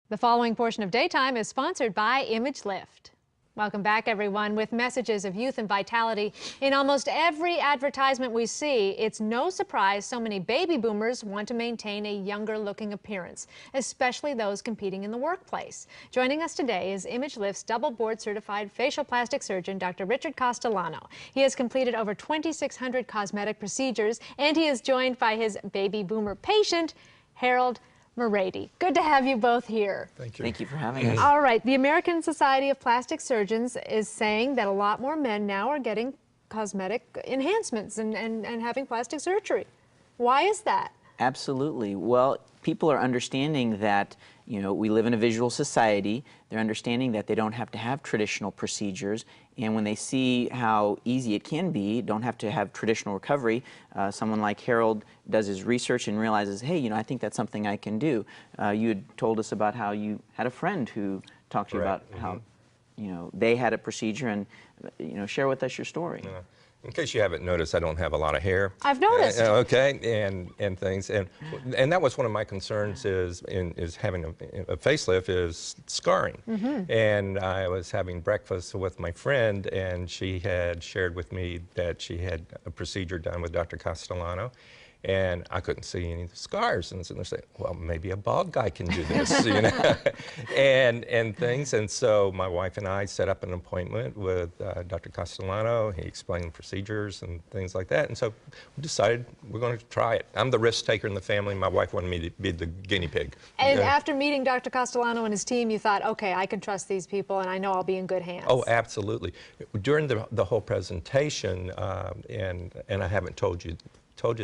The following portion of Daytime is sponsored by Image Lift. Welcome back, everyone. With messages of youth and vitality in almost every advertisement we see, it's no surprise so many baby boomers want to maintain a younger-looking appearance, especially those competing in the workplace. Joining us today is Image Lift's double board-certified facial plastic surgeon, Dr. Richard Castellano. He has completed over 2,600 cosmetic procedures, and he is joined by his baby boomer patient, Harold Maready. Good to have you both here. Thank you. Thank you for having us. All right, the American Society of Plastic Surgeons is saying that a lot more men now are getting cosmetic enhancements and having plastic surgery. Why is that? Absolutely. Well, people are understanding that, we live in a visual society. They're understanding that they don't have to have traditional procedures, and when they see how easy it can be, don't have to have traditional recovery, someone like Harold does his research and realizes, hey, I think that's something I can do. You had told us about how you had a friend who talked to you about how, they had a procedure, and, share with us your story. In case you haven't noticed, I don't have a lot of hair. I've noticed. Okay, and things, and that was one of my concerns is having a facelift is scarring. And I was having breakfast with my friend, and she had shared with me that she had a procedure done with Dr. Castellano. And I couldn't see any scars, and they're saying, well, maybe a bald guy can do this, and things. And so my wife and I set up an appointment with Dr. Castellano. He explained procedures and things like that. And so we decided we're going to try it. I'm the risk taker in the family. My wife wanted me to be the guinea pig. And after meeting Dr. Castellano and his team, you thought, okay, I can trust these people, and I know I'll be in good hands. Oh, absolutely. During the whole presentation, and I haven't told you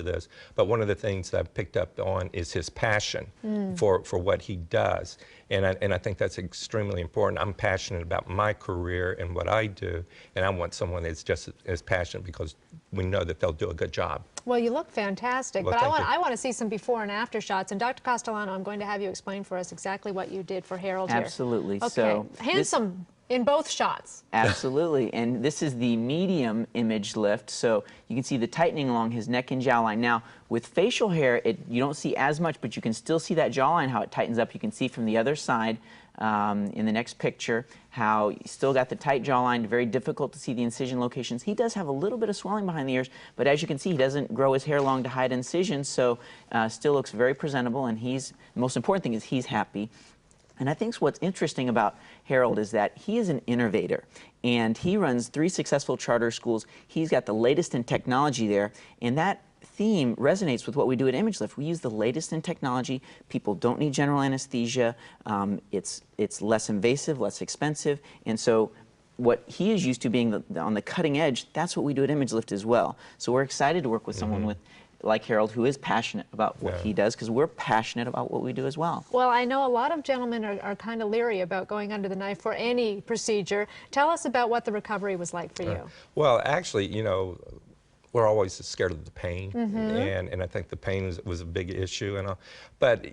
this, but one of the things that I've picked up on is his passion for what he does, and I think that's extremely important. I'm passionate about my career and what I do, and I want someone that's just as passionate because we know that they'll do a good job. Well, you look fantastic, well, but I want to see some before and after shots. And Dr. Castellano, I'm going to have you explain for us exactly what you did for Harold here. Absolutely. Okay. So handsome in both shots. Absolutely. And this is the medium image lift, so you can see the tightening along his neck and jawline. Now, with facial hair, you don't see as much, but you can still see that jawline, how it tightens up. You can see from the other side in the next picture how you still got the tight jawline, very difficult to see the incision locations. He does have a little bit of swelling behind the ears, but as you can see, he doesn't grow his hair long to hide incisions, so still looks very presentable, and the most important thing is he's happy. And I think what's interesting about Harold is that he is an innovator, and he runs 3 successful charter schools. He's got the latest in technology there, and that theme resonates with what we do at Image Lift. We use the latest in technology. People don't need general anesthesia. It's less invasive, less expensive, and so what he is used to being on the cutting edge, that's what we do at Image Lift as well. So we're excited to work with someone like Harold, who is passionate about what he does, because we're passionate about what we do as well. Well, I know a lot of gentlemen are kind of leery about going under the knife for any procedure. Tell us about what the recovery was like for you. Well, actually, we're always scared of the pain, and I think the pain was a big issue. But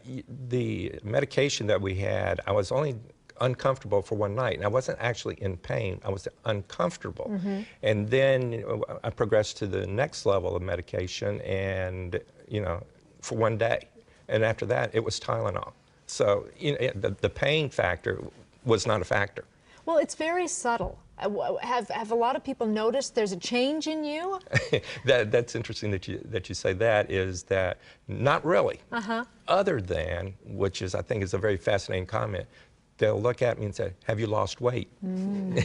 the medication that we had, I was only uncomfortable for one night, and I wasn't actually in pain. I was uncomfortable, and then I progressed to the next level of medication, and for one day, and after that it was Tylenol. So the pain factor was not a factor. Well, it's very subtle. Have a lot of people noticed there's a change in you? That's interesting that you say that. Is that not really? Other than, which is I think is a very fascinating comment. They'll look at me and say, have you lost weight? And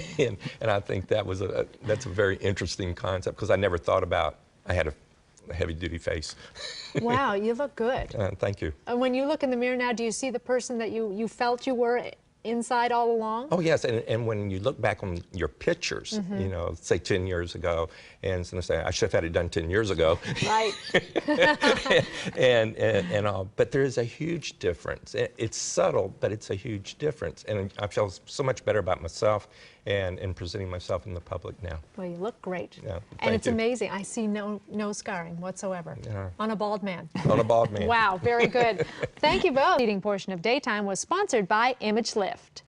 I think that's a very interesting concept, because I never thought about, I had a heavy-duty face. Wow, you look good. Thank you. And when you look in the mirror now, do you see the person that you felt you were inside all along? Oh, yes, and when you look back on your pictures, say 10 years ago, and so say, I should have had it done 10 years ago. Right. and all, but there is a huge difference. It's subtle, but it's a huge difference, and I feel so much better about myself and presenting myself in the public now. Well, you look great. Yeah, and it's amazing. I see no scarring whatsoever on a bald man. On a bald man. Wow, very good. Thank you both. The leading portion of Daytime was sponsored by Image Lift.